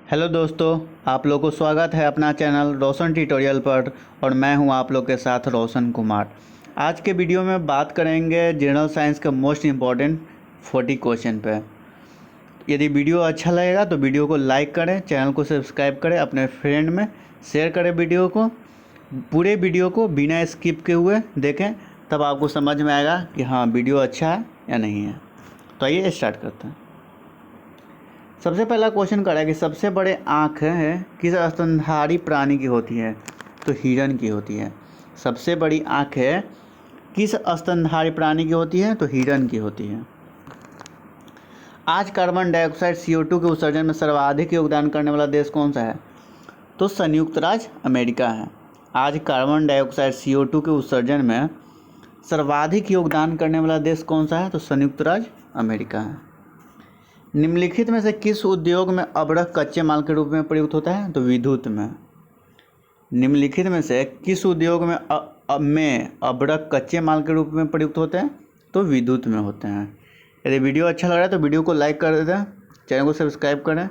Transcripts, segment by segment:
Hello दोस्तों, आप लोगों को स्वागत है अपना चैनल रोशन ट्यूटोरियल पर। और मैं हूं आप लोग के साथ रोशन कुमार। आज के वीडियो में बात करेंगे जनरल साइंस के मोस्ट इम्पॉर्टेंट 40 क्वेश्चन पे। यदि वीडियो अच्छा लगेगा तो वीडियो को लाइक करें, चैनल को सब्सक्राइब करें, अपने फ्रेंड में शेयर करें वीडियो को। पूरे वीडियो को बिना स्किप के हुए देखें, तब आपको समझ में आएगा कि हाँ वीडियो अच्छा है या नहीं है। तो आइए स्टार्ट करते हैं। सबसे पहला क्वेश्चन करा है कि सबसे बड़े आँख है किस स्तनधारी प्राणी की होती है? तो हिरन की होती है। सबसे बड़ी आँख है किस स्तनधारी प्राणी की होती है? तो हिरन की होती है। आज कार्बन डाइऑक्साइड CO2 के उत्सर्जन में सर्वाधिक योगदान करने वाला देश कौन सा है? तो संयुक्त राज्य अमेरिका है। आज कार्बन डाइऑक्साइड CO2 के उत्सर्जन में सर्वाधिक योगदान करने वाला देश कौन सा है? तो संयुक्त राज्य अमेरिका है। निम्नलिखित में से किस उद्योग में अबरख कच्चे माल के रूप में प्रयुक्त होता है? तो विद्युत में। निम्नलिखित में से किस उद्योग में अबरख कच्चे माल के रूप में प्रयुक्त होते हैं? तो विद्युत में होते हैं। यदि वीडियो अच्छा लग रहा है तो वीडियो को लाइक कर दें, चैनल को सब्सक्राइब करें।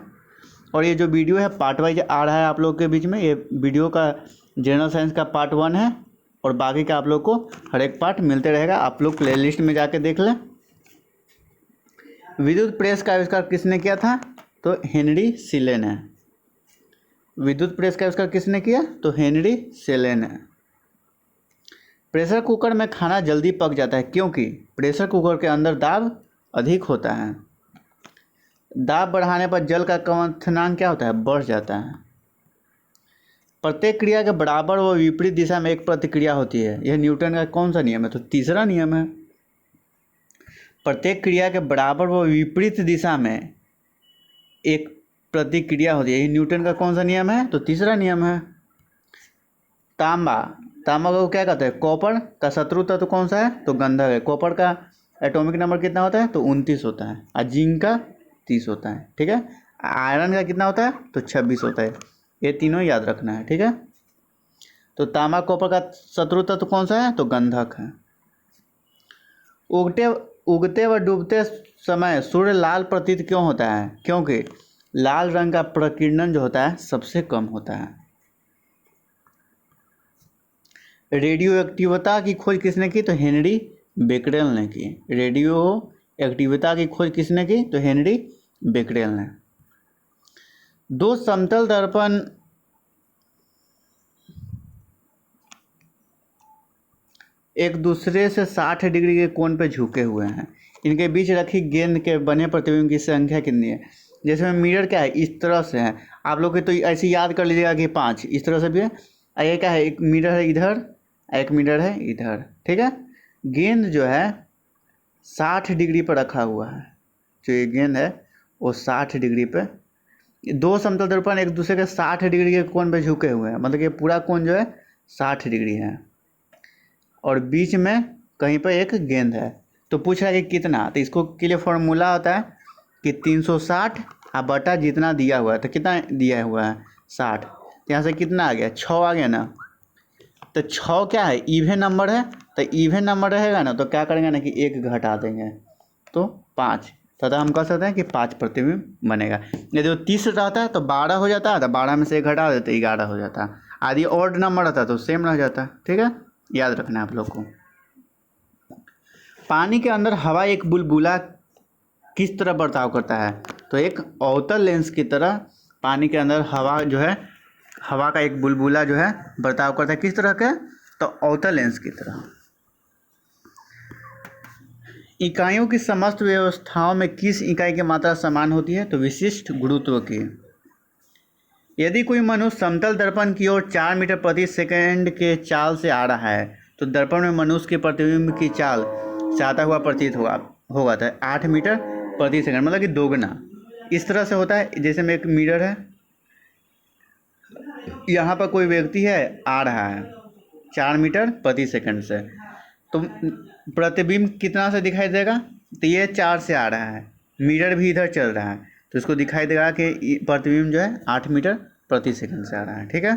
और ये जो वीडियो है पार्ट वाइज आ रहा है आप लोग के बीच में। ये वीडियो का जनरल साइंस का पार्ट 1 है और बाकी का आप लोग को हर एक पार्ट मिलते रहेगा। आप लोग प्ले लिस्ट में जाके देख लें। विद्युत प्रेस का आविष्कार किसने किया था? तो हेनरी शेले ने। विद्युत प्रेस का आविष्कार किसने किया? तो हेनरी शेले ने। प्रेशर कुकर में खाना जल्दी पक जाता है क्योंकि प्रेशर कुकर के अंदर दाब अधिक होता है। दाब बढ़ाने पर जल का क्वथनांक क्या होता है? बढ़ जाता है। प्रत्येक क्रिया के बराबर व विपरीत दिशा में एक प्रतिक्रिया होती है। यह न्यूटन का कौन सा नियम है? तो तीसरा नियम है। प्रत्येक क्रिया के बराबर व विपरीत दिशा में एक प्रतिक्रिया होती है। ये न्यूटन का कौन सा नियम है? तो तीसरा नियम है। तांबा को क्या कहते हैं? कॉपर का शत्रु तत्व कौन सा है? तो गंधक है। कॉपर का एटॉमिक नंबर कितना होता है? तो 29 होता है। और जिंक का 30 होता है। ठीक है। आयरन का कितना होता है? तो 26 होता है। ये तीनों याद रखना है। ठीक है। तो तांबा कॉपर का शत्रु तत्व कौन सा है? तो गंधक है। उगते व डूबते समय सूर्य लाल प्रतीत क्यों होता है? क्योंकि लाल रंग का प्रकीर्णन जो होता है सबसे कम होता है। रेडियो एक्टिवता की खोज किसने की? तो हेनरी बेकरेल ने की। रेडियो एक्टिविता की खोज किसने की? तो हेनरी बेकरेल ने। दो समतल दर्पण एक दूसरे से 60 डिग्री के कोण पे झुके हुए हैं। इनके बीच रखी गेंद के बने प्रतिबिंब की संख्या कितनी है? जैसे मिरर क्या है? इस तरह से है। आप लोग तो ऐसे याद कर लीजिएगा कि 5 इस तरह से भी है। ये क्या है? एक मिरर है इधर, एक मिरर है इधर। ठीक है। गेंद जो है 60 डिग्री पर रखा हुआ है। जो ये गेंद है वो 60 डिग्री पे, दो समतल दर्पण एक दूसरे के 60 डिग्री के कोण पे झुके हुए हैं। मतलब कि पूरा कोण जो है 60 डिग्री है और बीच में कहीं पर एक गेंद है। तो पूछ रहा है कि कितना? तो इसको के लिए फॉर्मूला होता है कि 360 बटा जितना दिया हुआ है। तो कितना दिया हुआ है? 60। यहाँ से कितना आ गया? 6 आ गया ना। तो 6 क्या है? इवन नंबर है। तो इवन नंबर रहेगा ना तो क्या करेंगे ना कि 1 घटा देंगे तो 5। तथा हम कह सकते हैं कि 5 प्रतिबिंब बनेगा। यदि वो 30 रहता है तो 12 हो जाता है। तो 12 में से 1 घटा देते 11 हो जाता है। आदि ऑड नंबर रहता है तो सेम रह जाता है। ठीक है। याद रखना है आप लोग को। पानी के अंदर हवा एक बुलबुला किस तरह बर्ताव करता है? तो एक अवतल लेंस की तरह पानी के अंदर हवा जो है, हवा का एक बुलबुला जो है बर्ताव करता है। किस तरह के? तो अवतल लेंस की तरह। इकाइयों की समस्त व्यवस्थाओं में किस इकाई की मात्रा समान होती है? तो विशिष्ट गुरुत्व की। यदि कोई मनुष्य समतल दर्पण की ओर 4 मीटर प्रति सेकंड के चाल से आ रहा है तो दर्पण में मनुष्य के प्रतिबिंब की चाल से आता हुआ प्रतीत होगा तो 8 मीटर प्रति सेकंड, मतलब कि दोगुना। इस तरह से होता है। जैसे में एक मिरर है, यहाँ पर कोई व्यक्ति है आ रहा है 4 मीटर प्रति सेकंड से, तो प्रतिबिंब कितना से दिखाई देगा? तो ये 4 से आ रहा है, मिरर भी इधर चल रहा है तो इसको दिखाई देगा कि प्रतिबिंब जो है 8 मीटर प्रति सेकंड से आ रहा है। ठीक है।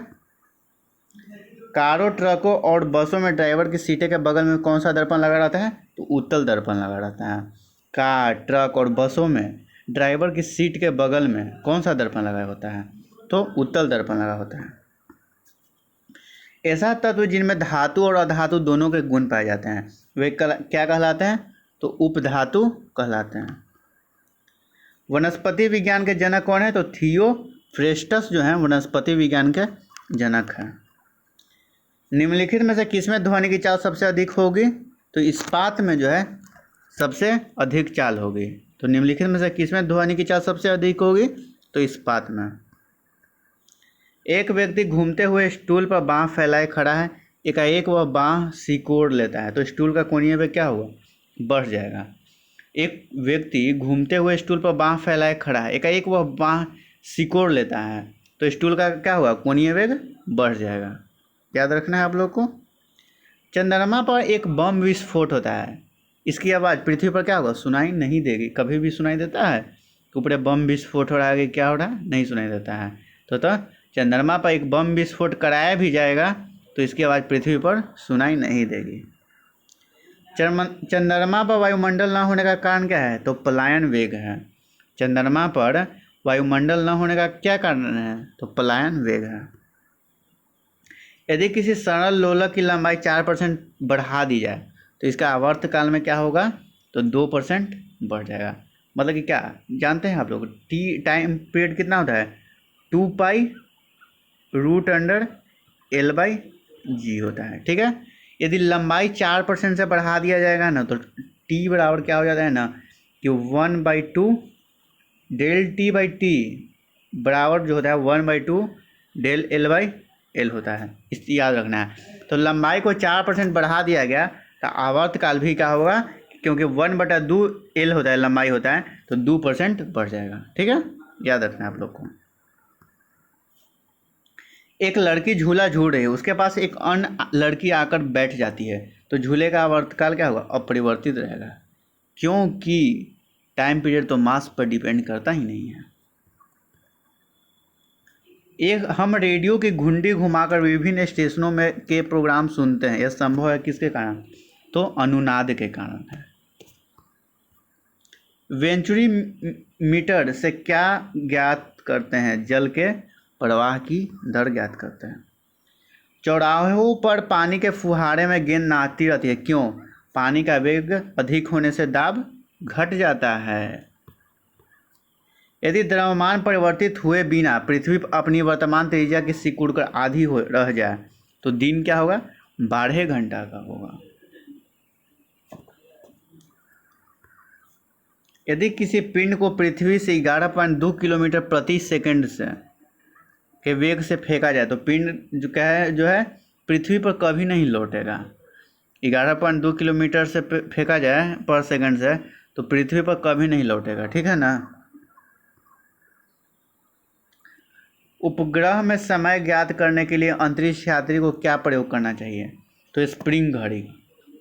कारों, ट्रकों और बसों में ड्राइवर की सीटें के बगल में कौन सा दर्पण लगा रहता है? तो उत्तल दर्पण लगा रहता है। कार, ट्रक और बसों में ड्राइवर की सीट के बगल में कौन सा दर्पण लगा होता है? तो उत्तल दर्पण लगा होता है। ऐसा तत्व जिनमें धातु और अधातु दोनों के गुण पाए जाते हैं वे क्या कहलाते हैं? तो उपधातु कहलाते हैं। वनस्पति विज्ञान के जनक कौन है? तो थियोफ्रेस्टस जो है वनस्पति विज्ञान के जनक हैं। निम्नलिखित में से किसमें ध्वनि की चाल सबसे अधिक होगी? तो इस्पात में जो है सबसे अधिक चाल होगी। तो निम्नलिखित में से किसमें ध्वनि की चाल सबसे अधिक होगी? तो इस्पात में। एक व्यक्ति घूमते हुए स्टूल पर बाँह फैलाए खड़ा है, एकाएक वह बाँह सिकोड़ लेता है तो स्टूल का कोणीय वेग क्या होगा? बढ़ जाएगा। एक व्यक्ति घूमते हुए स्टूल पर बाँह फैलाए खड़ा है, एकाएक वह बाँह सिकोड़ लेता है तो स्टूल का क्या होगा? कोणीय वेग बढ़ जाएगा। याद रखना है आप लोग को। चंद्रमा पर एक बम विस्फोट होता है, इसकी आवाज़ पृथ्वी पर क्या होगा? सुनाई नहीं देगी। कभी भी सुनाई देता है? ऊपर बम विस्फोट हो रहा है, क्या हो रहा है? नहीं सुनाई देता है। तो चंद्रमा पर एक बम विस्फोट कराया भी जाएगा तो इसकी आवाज़ पृथ्वी पर सुनाई नहीं देगी। चंद्रमा पर वायुमंडल न होने का कारण क्या है? तो पलायन वेग है। चंद्रमा पर वायुमंडल न होने का क्या कारण है? तो पलायन वेग है। यदि किसी सरल लोलक की लंबाई 4% बढ़ा दी जाए तो इसका आवर्तकाल में क्या होगा? तो 2% बढ़ जाएगा। मतलब कि क्या जानते हैं आप लोग? टी टाइम पीरियड कितना होता है? 2π√L/G होता है। ठीक है। यदि लंबाई 4% से बढ़ा दिया जाएगा ना तो टी बराबर क्या हो जाता है ना कि 1/2 ΔT/T बराबर जो होता है 1/2 ΔL/L होता है। इस याद रखना है। तो लंबाई को 4% बढ़ा दिया गया तो आवर्तकाल भी क्या होगा? क्योंकि 1/2 L होता है, लंबाई होता है, तो 2% बढ़ जाएगा। ठीक है, याद रखना है आप लोग को। एक लड़की झूला झूल रही है, उसके पास एक अन्य लड़की आकर बैठ जाती है तो झूले का आवर्तकाल क्या होगा? अपरिवर्तित रहेगा, क्योंकि टाइम पीरियड तो मास पर डिपेंड करता ही नहीं है। एक हम रेडियो की घुंडी घुमाकर विभिन्न स्टेशनों में के प्रोग्राम सुनते हैं, यह संभव है किसके कारण? तो अनुनाद के कारण है। वेंचुरी मीटर से क्या ज्ञात करते हैं? जल के प्रवाह की दर ज्ञात करते हैं। चौराहों पर पानी के फुहारे में गेंद नाचती रहती है, क्यों? पानी का वेग अधिक होने से दाब घट जाता है। यदि द्रव्यमान परिवर्तित हुए बिना पृथ्वी अपनी वर्तमान त्रिज्या की सिकुड़ कर आधी हो रह जाए तो दिन क्या होगा? 12 घंटा का होगा। यदि किसी पिंड को पृथ्वी से 11.2 किलोमीटर प्रति सेकंड से के वेग से फेंका जाए तो पिंड जो है पृथ्वी पर कभी नहीं लौटेगा। 11.2 किलोमीटर से फेंका जाए पर सेकंड से तो पृथ्वी पर कभी नहीं लौटेगा। ठीक है ना। उपग्रह में समय ज्ञात करने के लिए अंतरिक्ष यात्री को क्या प्रयोग करना चाहिए? तो स्प्रिंग घड़ी।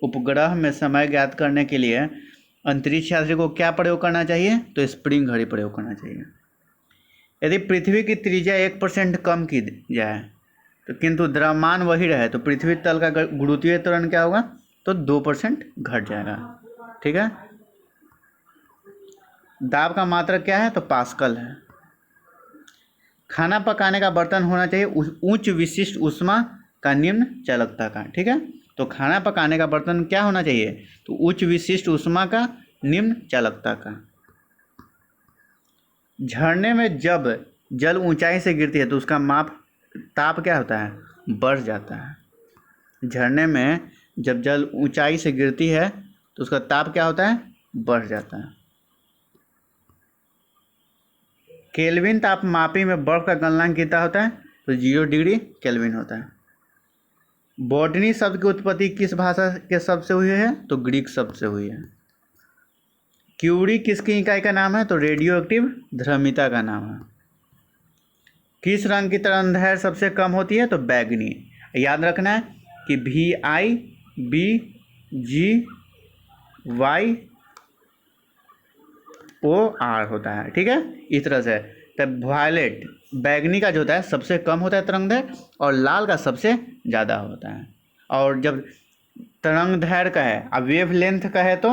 उपग्रह में समय ज्ञात करने के लिए अंतरिक्ष यात्री को क्या प्रयोग करना चाहिए? तो स्प्रिंग घड़ी प्रयोग करना चाहिए। यदि पृथ्वी की त्रिज्या 1% कम की जाए तो किंतु द्रव्यमान वही रहे तो पृथ्वी तल का गुरुत्वीय त्वरण क्या होगा? तो 2% घट जाएगा। ठीक है। दाब का मात्रक क्या है? तो पास्कल है। खाना पकाने का बर्तन होना चाहिए उच्च विशिष्ट ऊष्मा का निम्न चालकता का। ठीक है। तो खाना पकाने का बर्तन क्या होना चाहिए? तो उच्च विशिष्ट ऊष्मा का निम्न चालकता का। झरने में जब जल ऊंचाई से गिरती है तो उसका ताप क्या होता है? बढ़ जाता है। झरने में जब जल ऊंचाई से गिरती है तो उसका ताप क्या होता है? बढ़ जाता है। केल्विन तापमापी में बर्फ का गलनांक कितना होता है? तो 0 डिग्री केल्विन होता है। बॉटनी शब्द की उत्पत्ति किस भाषा के शब्द से हुई है? तो ग्रीक शब्द से हुई है। क्यूरी किसकी इकाई का नाम है? तो रेडियो एक्टिव द्रव्यता का नाम है। किस रंग की तरंगदैर्घ्य सबसे कम होती है? तो बैगनी। याद रखना है कि VIBGYOR होता है। ठीक है, इस तरह से। तब वायलेट बैगनी का जो होता है सबसे कम होता है तरंगदैर्घ्य और लाल का सबसे ज़्यादा होता है। और जब तरंगदैर्घ्य का है अब वेव लेंथ का है तो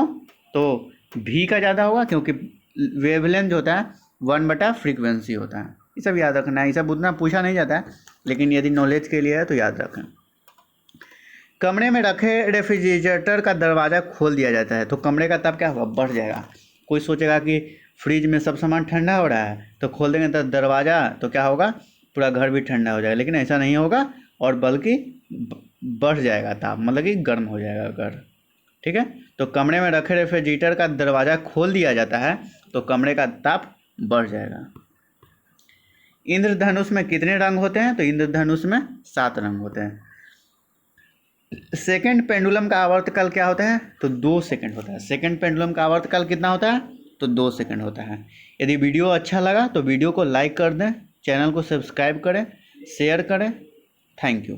V का ज़्यादा होगा क्योंकि वेवलेंथ होता है 1/, फ्रीक्वेंसी होता है। ये सब याद रखना है, ये सब उतना पूछा नहीं जाता है, लेकिन यदि नॉलेज के लिए है तो याद रखें। कमरे में रखे रेफ्रिजरेटर का दरवाज़ा खोल दिया जाता है तो कमरे का ताप क्या होगा, बढ़ जाएगा। कोई सोचेगा कि फ्रिज में सब सामान ठंडा हो रहा है तो खोल देंगे तो दरवाज़ा, तो क्या होगा, पूरा घर भी ठंडा हो जाएगा, लेकिन ऐसा नहीं होगा, और बल्कि बढ़ जाएगा ताप, मतलब कि गर्म हो जाएगा घर। ठीक है, तो कमरे में रखे रेफ्रिजरेटर का दरवाज़ा खोल दिया जाता है तो कमरे का ताप बढ़ जाएगा। इंद्रधनुष में कितने रंग होते हैं, तो इंद्रधनुष में 7 रंग होते हैं। सेकंड पेंडुलम का आवर्तकाल क्या होता है, तो 2 सेकंड होता है। सेकंड पेंडुलम का आवर्तकाल कितना होता है, तो 2 सेकंड होता है। यदि वीडियो अच्छा लगा तो वीडियो को लाइक कर दें, चैनल को सब्सक्राइब करें, शेयर करें। Thank you.